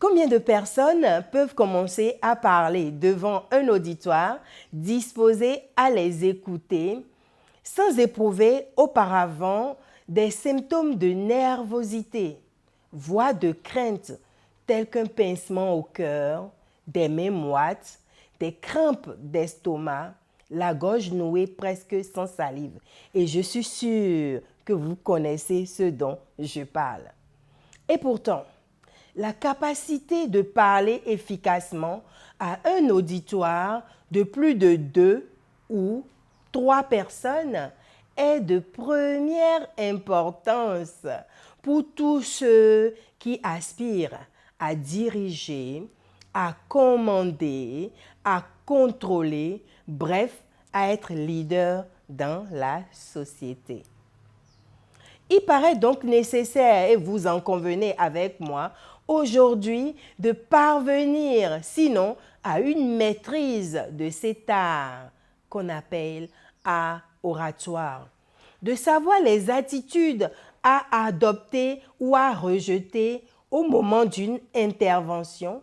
Combien de personnes peuvent commencer à parler devant un auditoire disposé à les écouter sans éprouver auparavant des symptômes de nervosité, voire de crainte, tels qu'un pincement au cœur, des mains moites, des crampes d'estomac, la gorge nouée presque sans salive. Et je suis sûre que vous connaissez ce dont je parle. Et pourtant, la capacité de parler efficacement à un auditoire de plus de 2 ou 3 personnes est de première importance pour tous ceux qui aspirent à diriger, à commander, à contrôler, bref, à être leader dans la société. Il paraît donc nécessaire, et vous en convenez avec moi, aujourd'hui de parvenir, sinon à une maîtrise de cet art qu'on appelle art oratoire, de savoir les attitudes à adopter ou à rejeter au moment d'une intervention,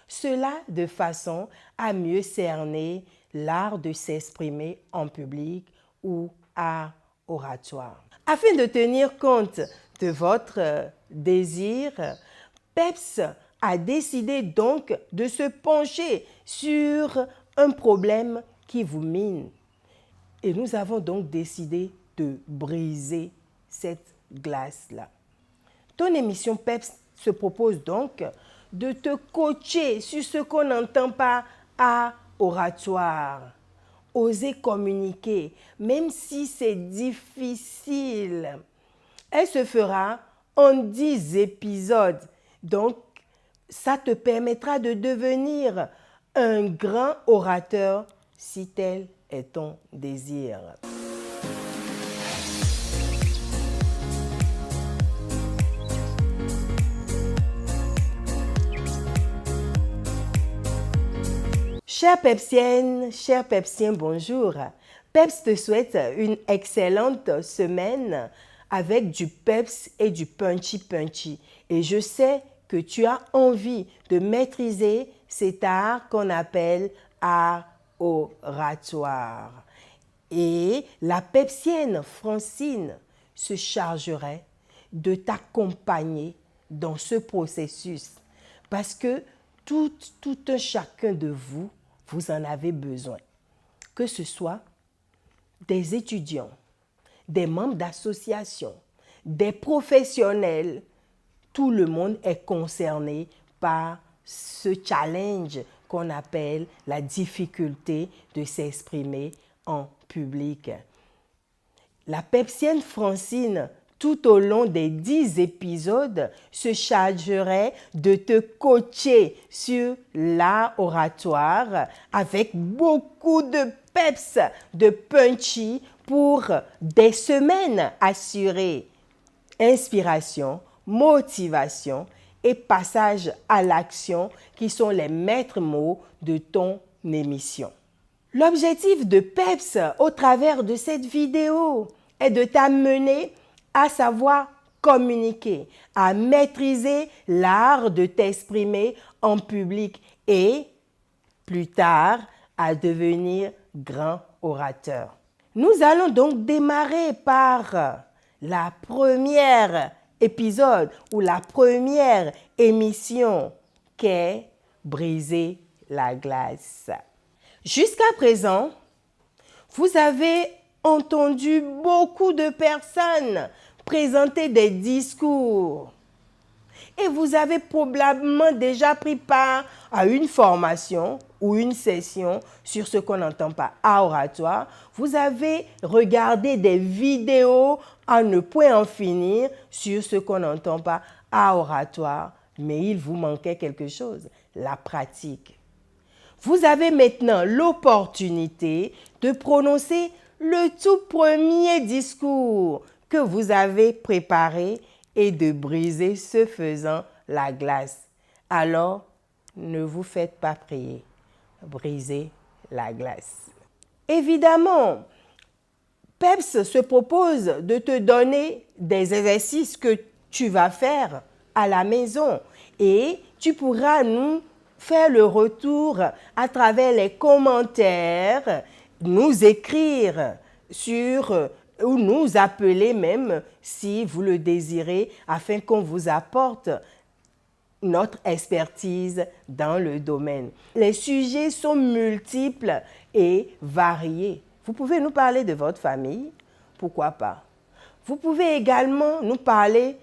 cela de façon à mieux cerner l'art de s'exprimer en public ou art oratoire. Afin de tenir compte de votre désir, PEPS a décidé donc de se pencher sur un problème qui vous mine. Et nous avons donc décidé de briser cette glace-là. Ton émission PEPS se propose donc de te coacher sur ce qu'on n'entend pas à oratoire. Oser communiquer, même si c'est difficile. Elle se fera en 10 épisodes. Donc, ça te permettra de devenir un grand orateur si tel est ton désir. Chères Pepsiennes, chers Pepsiens, bonjour. Peps te souhaite une excellente semaine avec du peps et du punchy. Et je sais que tu as envie de maîtriser cet art qu'on appelle art oratoire. Et la Pepsienne Francine se chargerait de t'accompagner dans ce processus parce que tout un chacun de vous, vous en avez besoin. Que ce soit des étudiants, des membres d'associations, des professionnels, tout le monde est concerné par ce challenge qu'on appelle la difficulté de s'exprimer en public. La Pepsienne Francine, tout au long des 10 épisodes, se chargerait de te coacher sur l'art oratoire avec beaucoup de peps, de punchy pour des semaines assurées. Inspiration, motivation et passage à l'action qui sont les maîtres mots de ton émission. L'objectif de PEPS au travers de cette vidéo est de t'amener à savoir communiquer, à maîtriser l'art de t'exprimer en public et, plus tard, à devenir grand orateur. Nous allons donc démarrer par la première épisode ou la première émission qu'est Briser la glace. Jusqu'à présent, vous avez entendu beaucoup de personnes présenter des discours et vous avez probablement déjà pris part à une formation ou une session sur ce qu'on n'entend pas à oratoire. Vous avez regardé des vidéos à ne point en finir sur ce qu'on n'entend pas à oratoire, mais il vous manquait quelque chose, la pratique. Vous avez maintenant l'opportunité de prononcer le tout premier discours que vous avez préparé et de briser ce faisant la glace. Alors, ne vous faites pas prier. Brisez la glace. Évidemment, PEPS se propose de te donner des exercices que tu vas faire à la maison et tu pourras nous faire le retour à travers les commentaires, nous écrire ou nous appeler même si vous le désirez, afin qu'on vous apporte notre expertise dans le domaine. Les sujets sont multiples et variés. Vous pouvez nous parler de votre famille, pourquoi pas. Vous pouvez également nous parler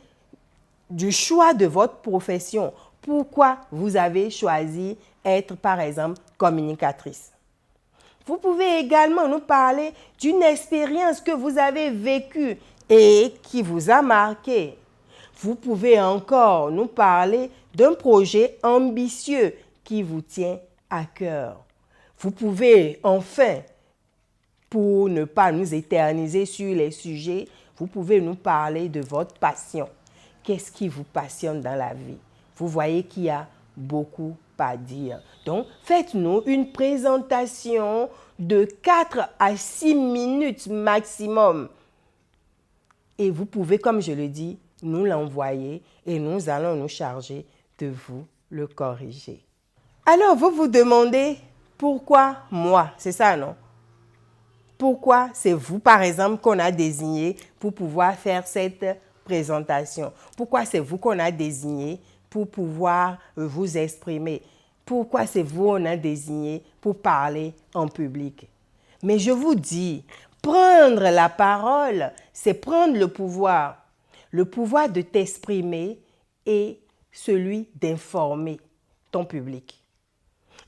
du choix de votre profession. Pourquoi vous avez choisi être, par exemple, communicatrice. Vous pouvez également nous parler d'une expérience que vous avez vécue et qui vous a marqué. Vous pouvez encore nous parler d'un projet ambitieux qui vous tient à cœur. Vous pouvez enfin, pour ne pas nous éterniser sur les sujets, vous pouvez nous parler de votre passion. Qu'est-ce qui vous passionne dans la vie? Vous voyez qu'il y a beaucoup à dire. Donc, faites-nous une présentation de 4 à 6 minutes maximum. Et vous pouvez, comme je le dis, nous l'envoyer et nous allons nous charger de vous le corriger. Alors, vous vous demandez pourquoi moi? C'est ça, non? Pourquoi c'est vous, par exemple, qu'on a désigné pour pouvoir faire cette présentation? Pourquoi c'est vous qu'on a désigné pour pouvoir vous exprimer? Pourquoi c'est vous qu'on a désigné pour parler en public? Mais je vous dis, prendre la parole, c'est prendre le pouvoir de t'exprimer et celui d'informer ton public.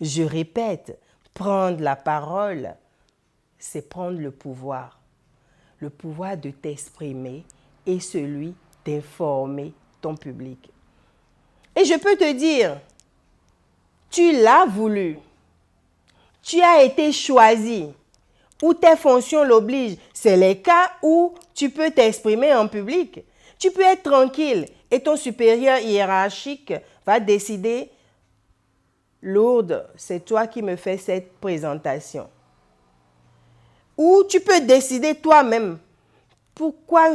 Je répète, prendre la parole, c'est prendre le pouvoir de t'exprimer et celui d'informer ton public. Et je peux te dire, tu l'as voulu, tu as été choisi, ou tes fonctions l'obligent. C'est les cas où tu peux t'exprimer en public. Tu peux être tranquille et ton supérieur hiérarchique va décider, Lourdes, c'est toi qui me fais cette présentation. Ou tu peux décider toi-même, pourquoi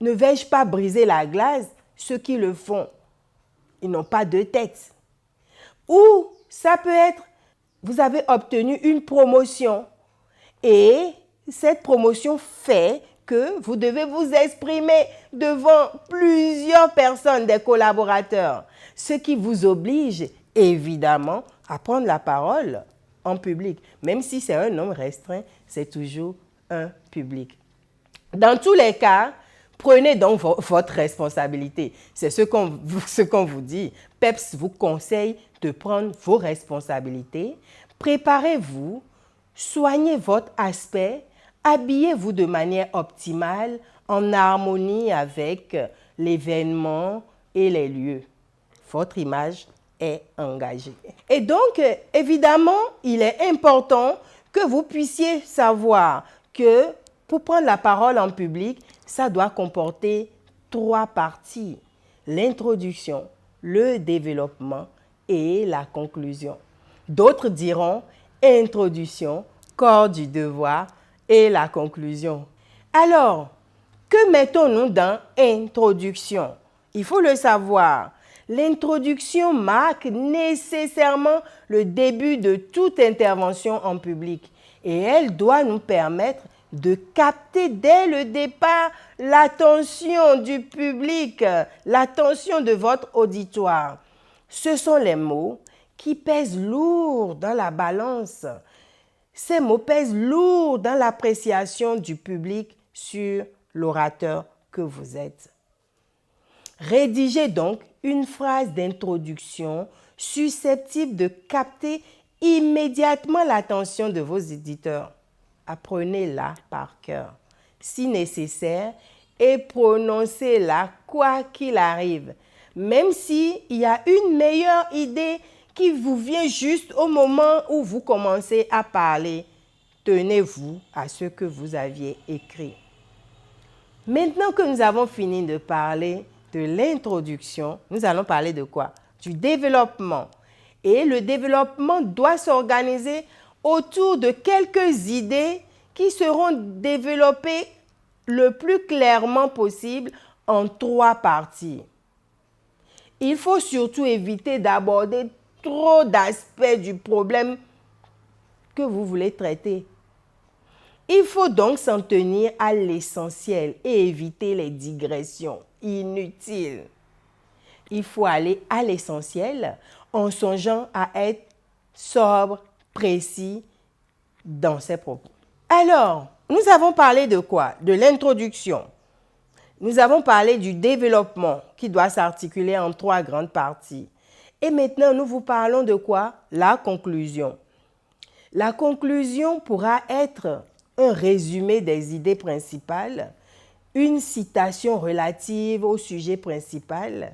ne vais-je pas briser la glace? Ceux qui le font, ils n'ont pas de tête. Ou ça peut être, vous avez obtenu une promotion et cette promotion fait que vous devez vous exprimer devant plusieurs personnes, des collaborateurs, ce qui vous oblige évidemment à prendre la parole en public. Même si c'est un nombre restreint, c'est toujours un public. Dans tous les cas, prenez donc votre responsabilité. C'est ce qu'on vous dit. PEPS vous conseille de prendre vos responsabilités. Préparez-vous, soignez votre aspect, habillez-vous de manière optimale en harmonie avec l'événement et les lieux. Votre image est engagée. Et donc, évidemment, il est important que vous puissiez savoir que pour prendre la parole en public, ça doit comporter 3 parties. L'introduction, le développement et la conclusion. D'autres diront introduction, corps du devoir et la conclusion. Alors, que mettons-nous dans introduction? Il faut le savoir. L'introduction marque nécessairement le début de toute intervention en public et elle doit nous permettre de capter dès le départ l'attention du public, l'attention de votre auditoire. Ce sont les mots qui pèsent lourd dans la balance. Ces mots pèsent lourd dans l'appréciation du public sur l'orateur que vous êtes. Rédigez donc une phrase d'introduction susceptible de capter immédiatement l'attention de vos éditeurs. Apprenez-la par cœur, si nécessaire, et prononcez-la quoi qu'il arrive. Même s'il y a une meilleure idée qui vous vient juste au moment où vous commencez à parler, tenez-vous à ce que vous aviez écrit. Maintenant que nous avons fini de parler de l'introduction, nous allons parler de quoi? Du développement. Et le développement doit s'organiser autour de quelques idées qui seront développées le plus clairement possible en 3 parties. Il faut surtout éviter d'aborder trop d'aspects du problème que vous voulez traiter. Il faut donc s'en tenir à l'essentiel et éviter les digressions inutiles. Il faut aller à l'essentiel en songeant à être sobre, précis dans ses propos. Alors, nous avons parlé de quoi? De l'introduction. Nous avons parlé du développement qui doit s'articuler en 3 grandes parties. Et maintenant, nous vous parlons de quoi? La conclusion. La conclusion pourra être un résumé des idées principales, une citation relative au sujet principal,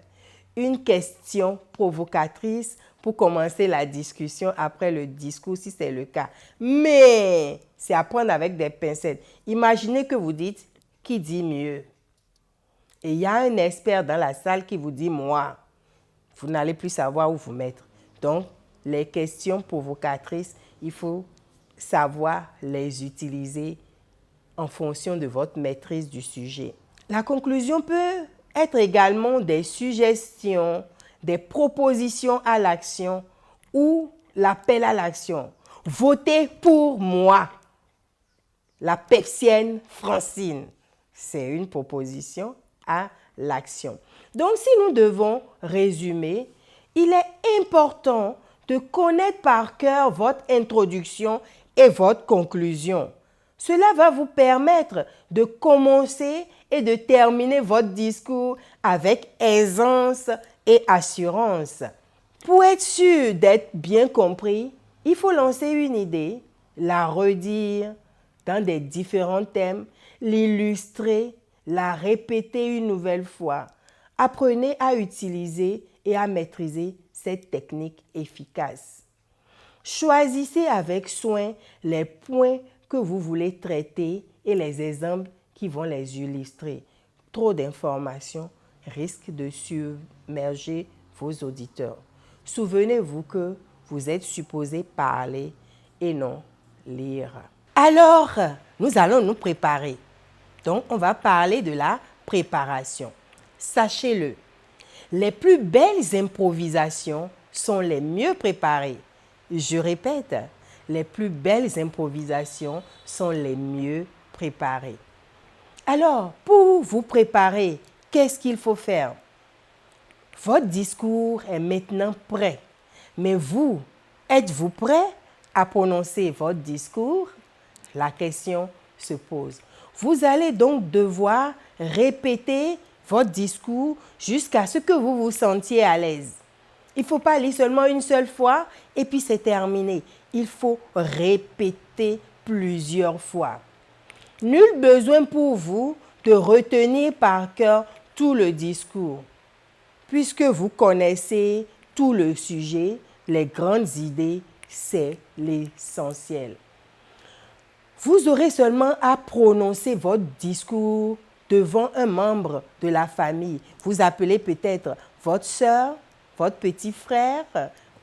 une question provocatrice pour commencer la discussion après le discours si c'est le cas. Mais c'est à prendre avec des pincettes. Imaginez que vous dites « qui dit mieux ?» Et il y a un expert dans la salle qui vous dit « moi ». Vous n'allez plus savoir où vous mettre. Donc, les questions provocatrices, il faut savoir les utiliser en fonction de votre maîtrise du sujet. La conclusion peut être également des suggestions, des propositions à l'action ou l'appel à l'action. Votez pour moi, la pepsienne Francine. C'est une proposition à l'action. Donc, si nous devons résumer, il est important de connaître par cœur votre introduction et votre conclusion. Cela va vous permettre de commencer et de terminer votre discours avec aisance et assurance. Pour être sûr d'être bien compris, il faut lancer une idée, la redire dans des différents thèmes, l'illustrer, la répéter une nouvelle fois. Apprenez à utiliser et à maîtriser cette technique efficace. Choisissez avec soin les points que vous voulez traiter et les exemples qui vont les illustrer. Trop d'informations risquent de submerger vos auditeurs. Souvenez-vous que vous êtes supposé parler et non lire. Alors, nous allons nous préparer. Donc, on va parler de la préparation. Sachez-le, les plus belles improvisations sont les mieux préparées. Je répète, les plus belles improvisations sont les mieux préparées. Alors, pour vous préparer, qu'est-ce qu'il faut faire? Votre discours est maintenant prêt. Mais vous, êtes-vous prêt à prononcer votre discours? La question se pose. Vous allez donc devoir répéter votre discours jusqu'à ce que vous vous sentiez à l'aise. Il ne faut pas lire seulement une seule fois et puis c'est terminé. Il faut répéter plusieurs fois. Nul besoin pour vous de retenir par cœur tout le discours, puisque vous connaissez tout le sujet, les grandes idées, c'est l'essentiel. Vous aurez seulement à prononcer votre discours devant un membre de la famille. Vous appelez peut-être votre sœur, votre petit frère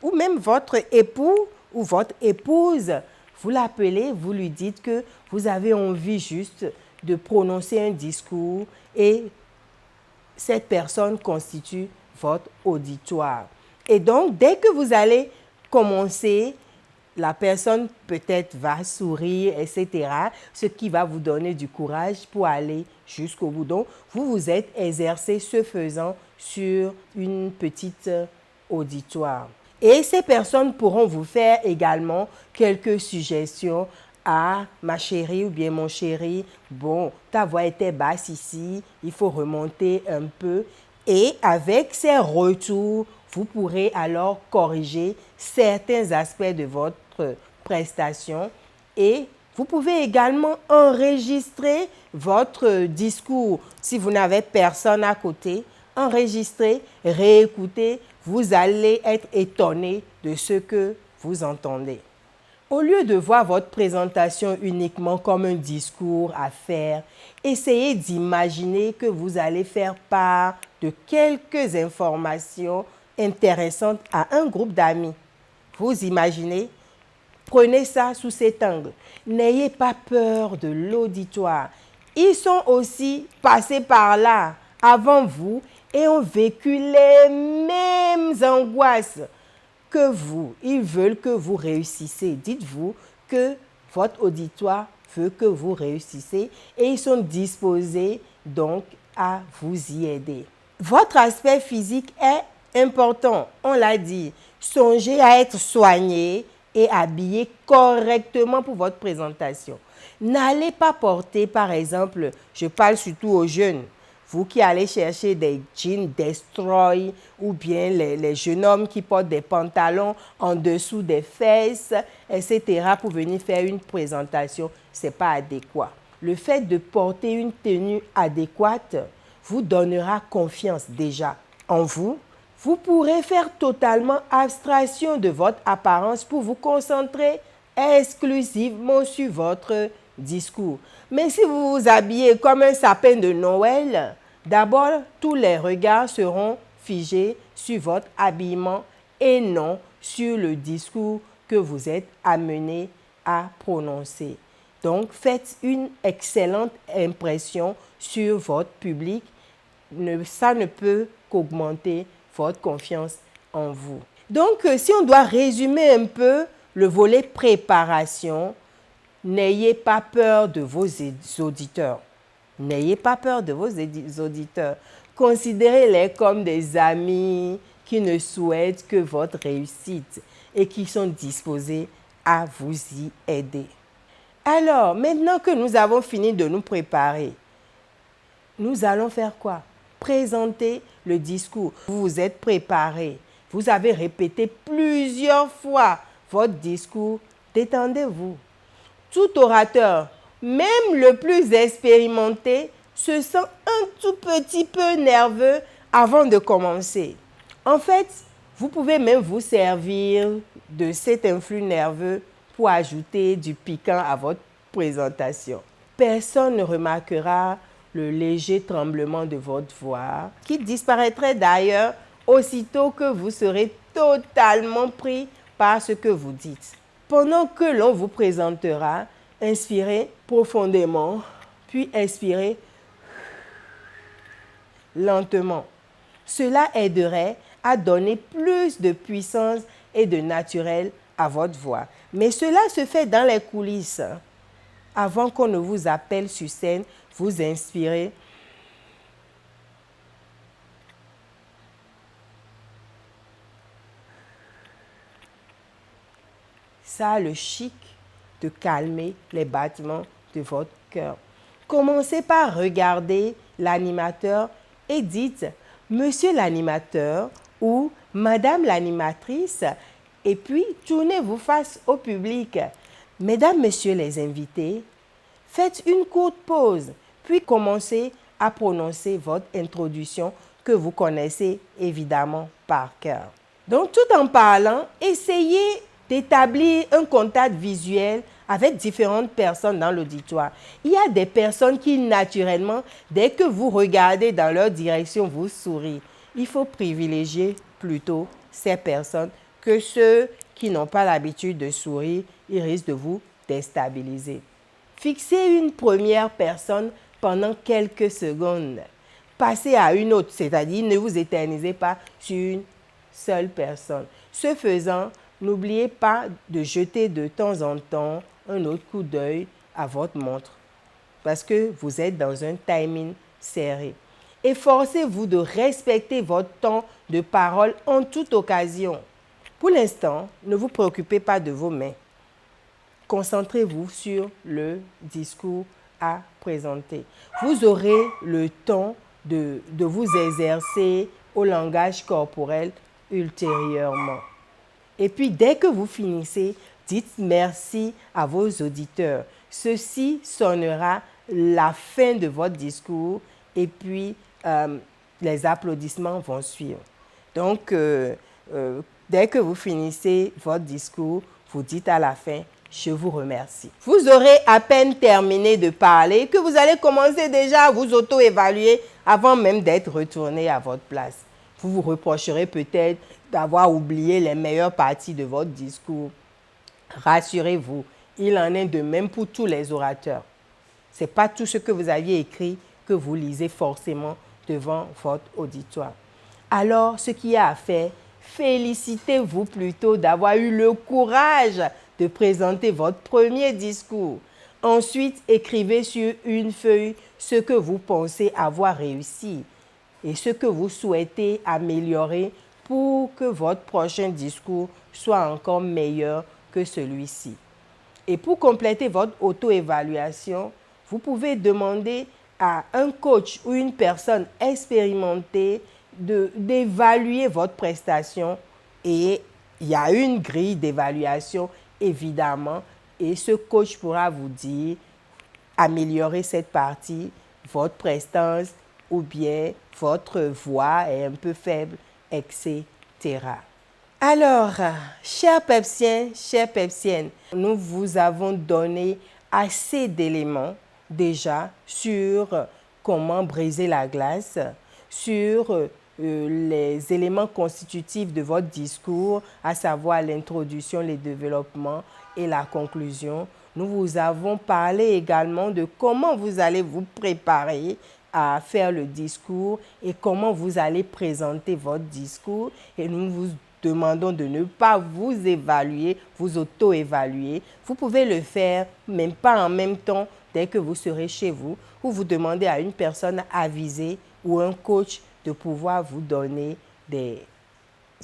ou même votre époux ou votre épouse. Vous l'appelez, vous lui dites que vous avez envie juste de prononcer un discours et cette personne constitue votre auditoire. Et donc, dès que vous allez commencer, la personne peut-être va sourire, etc., ce qui va vous donner du courage pour aller jusqu'au bout. Donc, vous vous êtes exercé ce faisant sur une petite auditoire. Et ces personnes pourront vous faire également quelques suggestions. Ah, ma chérie ou bien mon chéri, bon, ta voix était basse ici, il faut remonter un peu. Et avec ces retours, vous pourrez alors corriger certains aspects de votre prestation et vous pouvez également enregistrer votre discours. Si vous n'avez personne à côté, enregistrez, réécoutez, vous allez être étonné de ce que vous entendez. Au lieu de voir votre présentation uniquement comme un discours à faire, essayez d'imaginer que vous allez faire part de quelques informations intéressantes à un groupe d'amis. Vous imaginez? Prenez ça sous cet angle. N'ayez pas peur de l'auditoire. Ils sont aussi passés par là avant vous et ont vécu les mêmes angoisses que vous. Ils veulent que vous réussissiez. Dites-vous que votre auditoire veut que vous réussissiez et ils sont disposés donc à vous y aider. Votre aspect physique est important, on l'a dit. Songez à être soigné et habillé correctement pour votre présentation. N'allez pas porter, par exemple, je parle surtout aux jeunes, vous qui allez chercher des jeans destroy ou bien les jeunes hommes qui portent des pantalons en dessous des fesses, etc. pour venir faire une présentation, ce n'est pas adéquat. Le fait de porter une tenue adéquate vous donnera confiance déjà en vous. Vous pourrez faire totalement abstraction de votre apparence pour vous concentrer exclusivement sur votre discours. Mais si vous vous habillez comme un sapin de Noël, d'abord, tous les regards seront figés sur votre habillement et non sur le discours que vous êtes amené à prononcer. Donc, faites une excellente impression sur votre public. Ça ne peut qu'augmenter votre confiance en vous. Donc, si on doit résumer un peu le volet préparation, n'ayez pas peur de vos auditeurs. N'ayez pas peur de vos auditeurs. Considérez-les comme des amis qui ne souhaitent que votre réussite et qui sont disposés à vous y aider. Alors, maintenant que nous avons fini de nous préparer, nous allons faire quoi? Présenter le discours. Vous vous êtes préparé. Vous avez répété plusieurs fois votre discours. Détendez-vous. Tout orateur, même le plus expérimenté, se sent un tout petit peu nerveux avant de commencer. En fait, vous pouvez même vous servir de cet influx nerveux pour ajouter du piquant à votre présentation. Personne ne remarquera le léger tremblement de votre voix, qui disparaîtrait d'ailleurs aussitôt que vous serez totalement pris par ce que vous dites. Pendant que l'on vous présentera, inspirez profondément, puis expirez lentement. Cela aiderait à donner plus de puissance et de naturel à votre voix. Mais cela se fait dans les coulisses. Avant qu'on ne vous appelle sur scène, vous inspirez. Ça a le chic de calmer les battements de votre cœur. Commencez par regarder l'animateur et dites « Monsieur l'animateur » ou « Madame l'animatrice » et puis tournez-vous face au public. « Mesdames, Messieurs les invités », faites une courte pause, puis commencez à prononcer votre introduction que vous connaissez évidemment par cœur. Donc, tout en parlant, essayez d'établir un contact visuel avec différentes personnes dans l'auditoire. Il y a des personnes qui, naturellement, dès que vous regardez dans leur direction, vous sourient. Il faut privilégier plutôt ces personnes que ceux qui n'ont pas l'habitude de sourire. Ils risquent de vous déstabiliser. Fixez une première personne pendant quelques secondes. Passez à une autre, c'est-à-dire ne vous éternisez pas sur une seule personne. Ce faisant, n'oubliez pas de jeter de temps en temps un autre coup d'œil à votre montre parce que vous êtes dans un timing serré. Efforcez-vous de respecter votre temps de parole en toute occasion. Pour l'instant, ne vous préoccupez pas de vos mains. Concentrez-vous sur le discours à présenter. Vous aurez le temps de vous exercer au langage corporel ultérieurement. Et puis, dès que vous finissez, dites merci à vos auditeurs. Ceci sonnera la fin de votre discours et puis les applaudissements vont suivre. Donc, dès que vous finissez votre discours, vous dites à la fin, je vous remercie. Vous aurez à peine terminé de parler que vous allez commencer déjà à vous auto-évaluer avant même d'être retourné à votre place. Vous vous reprocherez peut-être d'avoir oublié les meilleures parties de votre discours. Rassurez-vous, il en est de même pour tous les orateurs. Ce n'est pas tout ce que vous aviez écrit que vous lisez forcément devant votre auditoire. Alors, ce qu'il y a à faire, félicitez-vous plutôt d'avoir eu le courage de présenter votre premier discours. Ensuite, écrivez sur une feuille ce que vous pensez avoir réussi et ce que vous souhaitez améliorer pour que votre prochain discours soit encore meilleur que celui-ci. Et pour compléter votre auto-évaluation, vous pouvez demander à un coach ou une personne expérimentée d'évaluer votre prestation, et il y a une grille d'évaluation évidemment, et ce coach pourra vous dire améliorer cette partie, votre prestance ou bien votre voix est un peu faible, etc. Alors, chers Pepsiens, chères Pepsiennes, nous vous avons donné assez d'éléments déjà sur comment briser la glace, sur les éléments constitutifs de votre discours, à savoir l'introduction, le développement et la conclusion. Nous vous avons parlé également de comment vous allez vous préparer à faire le discours et comment vous allez présenter votre discours. Et nous vous demandons de ne pas vous évaluer, vous auto-évaluer. Vous pouvez le faire, même pas en même temps, dès que vous serez chez vous, ou vous demandez à une personne avisée ou un coach de pouvoir vous donner des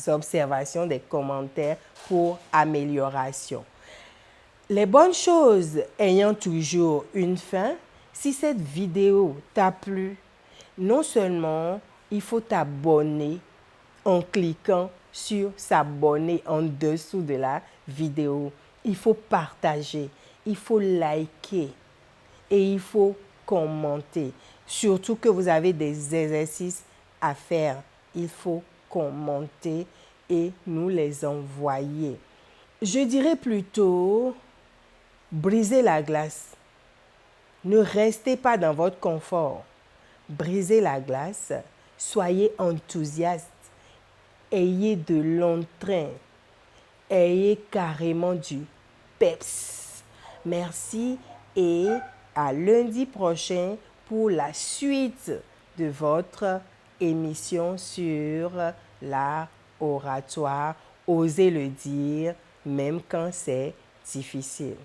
observations, des commentaires pour amélioration. Les bonnes choses ayant toujours une fin, si cette vidéo t'a plu, non seulement il faut t'abonner en cliquant sur s'abonner en dessous de la vidéo, il faut partager, il faut liker et il faut commenter. Surtout que vous avez des exercices à faire, il faut commenter et nous les envoyer. Je dirais plutôt briser la glace. Ne restez pas dans votre confort. Brisez la glace, soyez enthousiaste, ayez de l'entrain, ayez carrément du peps. Merci et à lundi prochain pour la suite de votre émission sur l'art oratoire. Osez le dire, même quand c'est difficile.